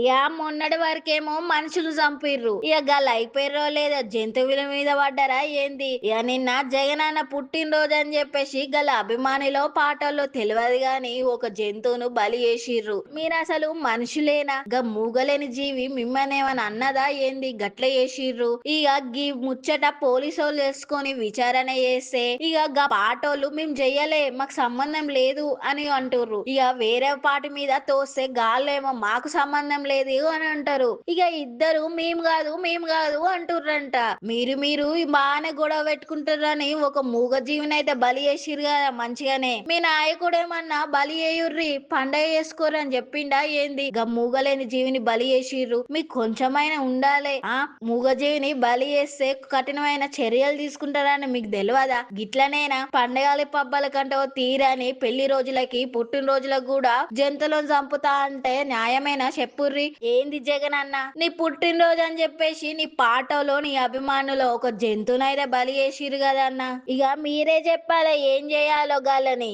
ఇగ మొన్నటి వరకేమో మనుషులు చంపిర్రు. ఇగ గాళ్ళయిపోయిర్రో లేదో జంతువుల మీద పడ్డారా ఏంది? ఇగ నిన్న జగనన్న పుట్టినరోజు అని చెప్పేసి గల అభిమానిలో పాటల్లో తెలవదు గాని ఒక జంతువును బలి చేసిర్రు. మీరసలు మనుషులేనా? మూగలేని జీవి మిమ్మల్నేమన్నా అన్నదా ఏంది? గట్ల చేసిర్రు. ఇగ గీ ముచ్చట పోలీసోళ్ళు తెలుసుకొని విచారణ చేస్తే ఇగ పాటోళ్ళు మేము చెయ్యలే, మాకు సంబంధం లేదు అని అంటుర్రు. ఇగ వేరే పాటి మీద తోస్తే గాళ్ళేమో మాకు సంబంధం లేదు అని అంటారు. ఇగ ఇద్దరు మేము కాదు అంటుర్రంట. మీరు బాగానే గొడవ పెట్టుకుంటారని ఒక మూగ జీవినైతే బలి చేసిర్రు కదా మంచిగానే. మీ నాయకుడేమన్నా బలి చేయుర్రి పండగ చేసుకోరని చెప్పిండా ఏంది? మూగలేని జీవిని బలి చేసిర్రు, మీకు కొంచెమైనా ఉండాలే. మూగ జీవిని బలి చేస్తే కఠినమైన చర్యలు తీసుకుంటారని మీకు తెలియదా? గిట్లనేనా పండగల పబ్బాల కంటే ఓ తీరని పెళ్లి రోజులకి పుట్టినరోజులకు కూడా జంతువులను చంపుతా అంటే న్యాయమేనా చెప్పుర్రి? ఏంది జగన్ అన్న, నీ పుట్టినరోజు అని చెప్పేసి నీ పాటలో నీ అభిమానులు ఒక జంతువునైతే బలి చేసిర్రు కదన్న. ఇక మీరే చెప్పాలి ఏం చేయాలో గాలని.